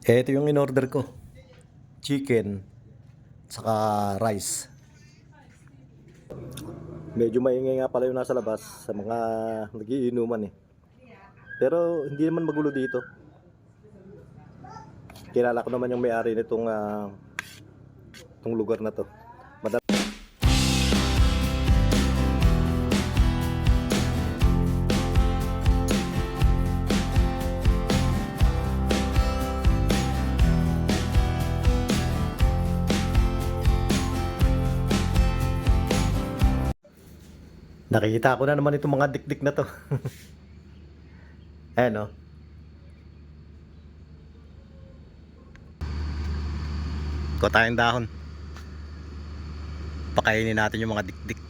Ito yung in-order ko. Chicken, saka rice. Medyo maingay nga pala yung nasa labas sa mga nagiinuman eh. Pero hindi naman magulo dito. Kilala ko naman yung may-ari nitong itong lugar na to. Nakikita ko na naman itong mga dikdik na to. Ayan o. Kuha tayong dahon. Pakainin natin yung mga dikdik.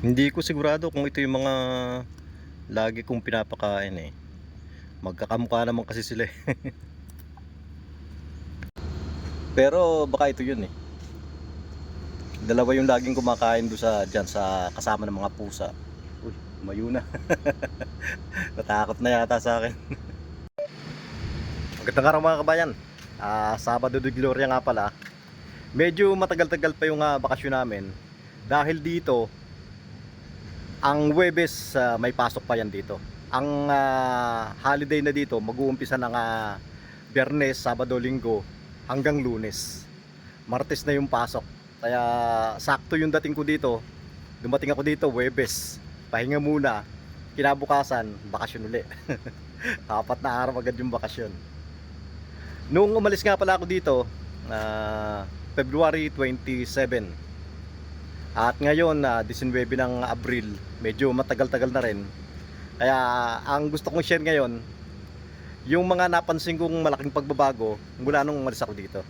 Hindi ko sigurado kung ito yung mga lagi kong pinapakain eh. Magkakamukha naman kasi sila eh. Pero baka ito yun eh. Dalawa yung laging kumakain doon dyan sa kasama ng mga pusa. Uy, mayo na. Natakot na yata sa akin. Magandang araw mga kabayan. Sabado de Gloria nga pala. Medyo matagal-tagal pa yung bakasyon namin. Dahil dito, ang Huwebes may pasok pa yan dito. Ang holiday na dito mag-uumpisa ng Biyernes, Sabado, Linggo hanggang Lunes. Martes na yung pasok. Kaya sakto yung dating ko dito. Dumating ako dito Huwebes. Pahinga muna. Kinabukasan, bakasyon uli. 4 na araw agad yung bakasyon. Nung umalis nga pala ako dito, February 27. At ngayon, 19 ng Abril, medyo matagal-tagal na rin. Kaya ang gusto kong share ngayon, yung mga napansin kong malaking pagbabago mula nung umalis ako dito.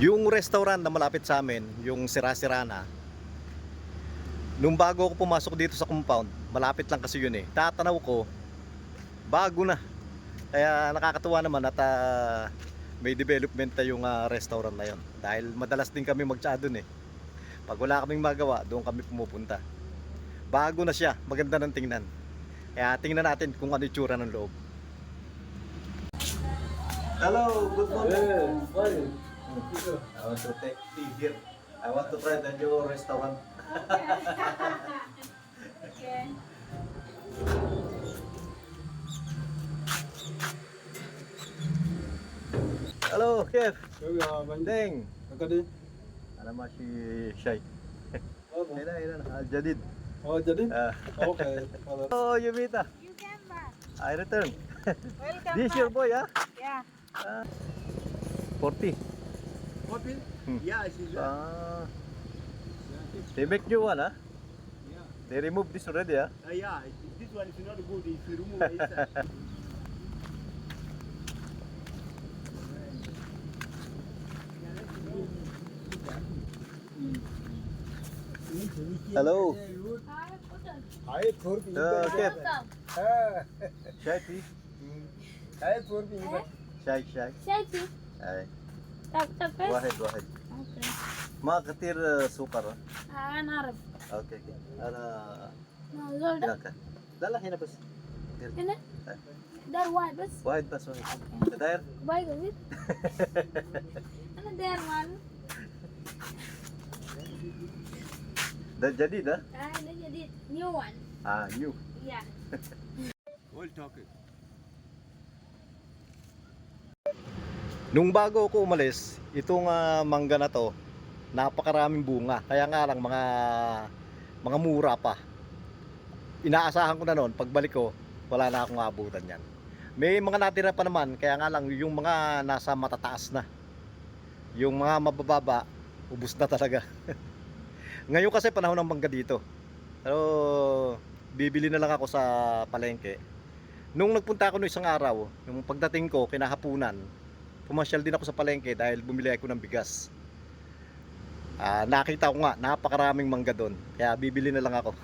Yung restaurant na malapit sa amin, yung Sira-Sira na, nung bago ako pumasok dito sa compound, malapit lang kasi yun eh. Tatanaw ko, bago na. Kaya nakakatuwa naman at may development na yung restaurant na yun. Dahil madalas din kami magtsa dun eh. Pag wala kaming magawa, doon kami pumupunta. Bago na siya, maganda ng tingnan. Kaya tingnan natin kung ano yung tsura ng loob. Hello, good morning. Fine. I want to take tea here. I want to try the new restaurant. Okay. Hello, Chef. Ben Deng. Kadın. Ana masih shy. Tamam. Ayun, Jadid. Oh jadi? Ah. Okay. Oh, Yumita. You can back. I return. Welcome This back. your boy, ah? Yeah. 40. What is? Yeah, she's Ah. They make new one, ah? yeah. They remove this already, ah? Yeah, this one is not good if you remove it. Hello. Hi, Turki. Chef. Ha. Shy tea. Hi, Turki. Shy. Selfie. Ay. طب واحد. اوكي ما كتير سكر. انا اعرف اوكي. انا زول ده هناك. لا هنا بس. هنا دار واحد بس واحد بس. انت داير؟ باي قصير انا داير ماله ده جديد ها؟ ده جديد نيو وان نيو. يا All talking. Nung bago ako umalis, itong mangga na to, napakaraming bunga. Kaya nga lang mga mura pa. Inaasahan ko na noon, pagbalik ko, wala na akong abutan yan. May mga natira pa naman, kaya nga lang yung mga nasa matataas na. Yung mga mabababa, ubos na talaga. Ngayon kasi panahon ng mangga dito. Pero bibili na lang ako sa palengke. Nung nagpunta ako noong isang araw, yung pagdating ko, kinahapunan, pumasyal din ako sa palengke dahil bumili ako ng bigas. Nakita ko nga, napakaraming mangga doon. Kaya bibili na lang ako.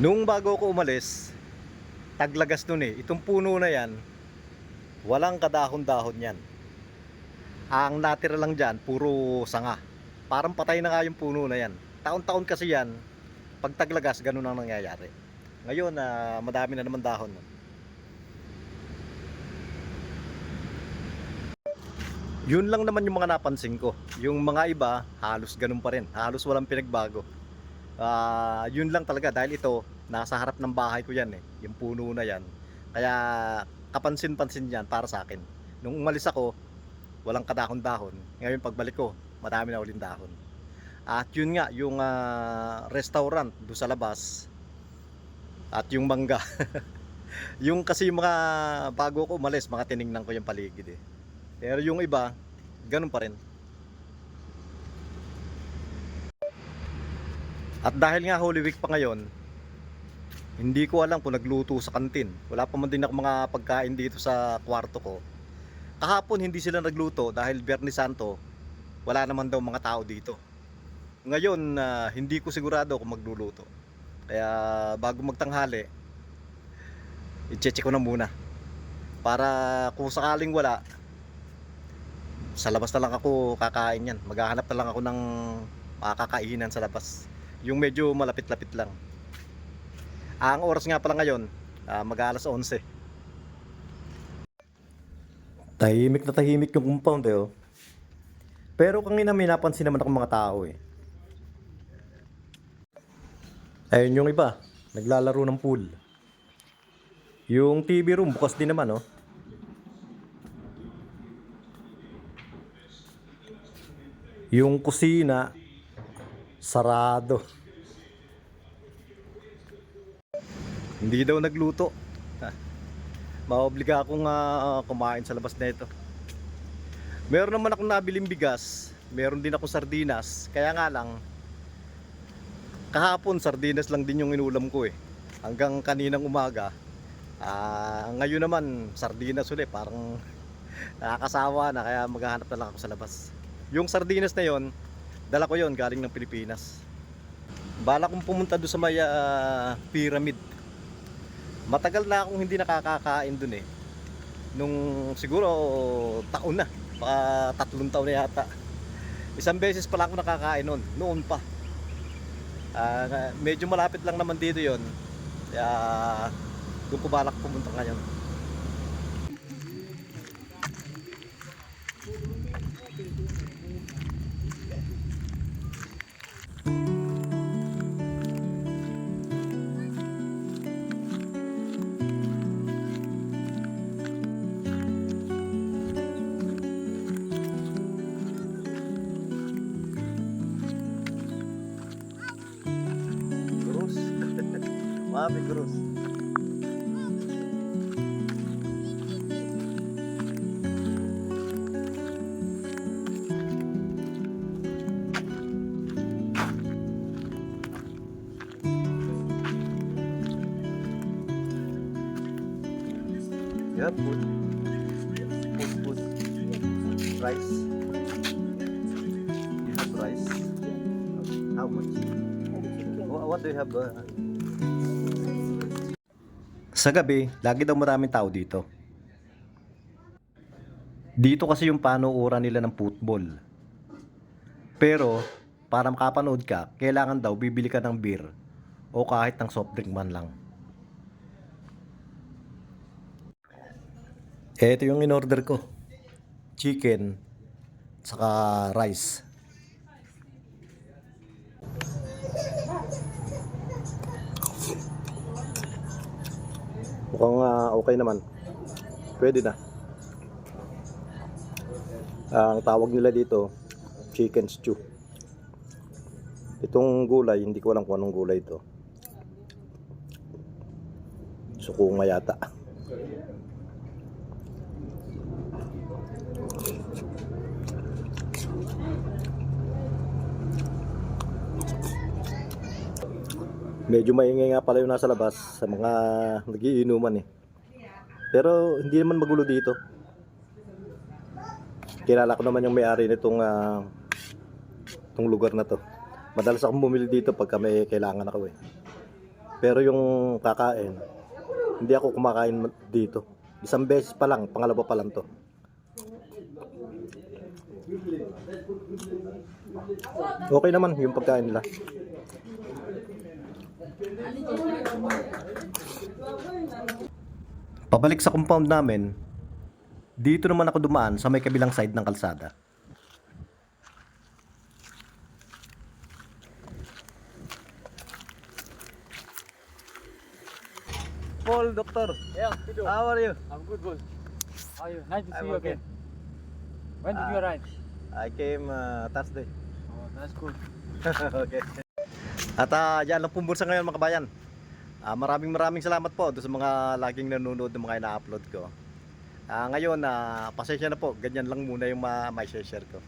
Nung bago ako umalis, taglagas nun eh. Itong puno na yan, walang kadahon-dahon yan. Ang natira lang dyan, puro sanga. Parang patay na nga yung puno na yan. Taon-taon kasi yan, pag taglagas, ganun ang nangyayari. Ngayon, madami na naman dahon. Yun lang naman yung mga napansin ko. Yung mga iba, halos ganun pa rin. Halos walang pinagbago. Yun lang talaga dahil ito, nasa harap ng bahay ko yan eh. Yung puno na yan. Kaya kapansin-pansin yan para sa akin. Nung umalis ako, walang kadahon-dahon. Ngayon pagbalik ko, madami na uling dahon. At yun nga, yung restaurant doon sa labas. At yung mangga. Yung kasi yung mga bago ko umalis, mga tiningnan ko yung paligid eh. Pero yung iba, ganun pa rin. At dahil nga Holy Week pa ngayon, hindi ko alam kung nagluto sa kantin. Wala pa man din ako mga pagkain dito sa kwarto ko. Kahapon hindi sila nagluto dahil Biyernes Santo, wala naman daw mga tao dito. Ngayon, hindi ko sigurado kung magluluto. Kaya bago magtanghali, i-check ko na muna. Para kung sakaling wala, sa labas na lang ako kakain yan. Maghahanap na lang ako ng makakainan sa labas. Yung medyo malapit-lapit lang. Ang oras nga pala ngayon, mag-alas 11. Tahimik na tahimik yung compound eh oh. Pero kanina may napansin naman ako mga tao eh. Ayun yung iba, naglalaro ng pool. Yung TV room bukas din naman oh. Yung kusina sarado. Hindi daw nagluto. Maobliga akong kumain sa labas na ito. Meron naman akong nabiling bigas, meron din akong sardinas. Kaya nga lang, kahapon sardinas lang din yung inulam ko eh. Hanggang kaninang umaga. Ngayon naman sardinas ulit, parang nakakasawa na, kaya maghahanap na lang ako sa labas. Yung sardinas na yon, dala ko yon galing ng Pilipinas. Bala kong pumunta doon sa may pyramid. Matagal na akong hindi nakakakain doon eh. Nung siguro taon na, baka 3 taon na yata. Isang beses pala ako nakakain noon pa. Medyo malapit lang naman dito yon. Kaya doon ko balak pumunta ngayon. Mabe Cruz. Yeah, food. Rice. You have rice. How much? What do you have? Sa gabi, lagi daw maraming tao dito. Dito kasi yung panuuran nila ng football. Pero, para makapanood ka, kailangan daw bibili ka ng beer o kahit ng soft drink man lang. Ito yung in-order ko. Chicken, saka rice. Mukhang okay naman. Pwede na. Ang tawag nila dito, chicken stew. Itong gulay, hindi ko alam kung anong gulay ito. Sukunga yata. Medyo maingay nga pala yung nasa labas sa mga nagiinuman eh. Pero hindi naman magulo dito. Kilala ko naman yung may-ari nitong itong lugar na to. Madalas akong bumili dito pagka may kailangan ako eh. Pero yung kakain, Hindi ako kumakain dito. Isang beses pa lang, pangalawa pa lang to. Okay naman yung pagkain nila. Pabalik sa compound namin, dito naman ako dumaan sa may kabilang side ng kalsada. Paul, doctor. Yeah, Pido. How are you? I'm good, boss. How are you? Nice to see I'm you okay. again. When did you arrive? I came Thursday. Oh, that's good. Okay. At yan ang pumbursa ngayon mga kabayan. Maraming salamat po doon sa mga laging nanonood ng mga ina-upload ko. Ngayon, pasensya na po, ganyan lang muna yung ma-share ko.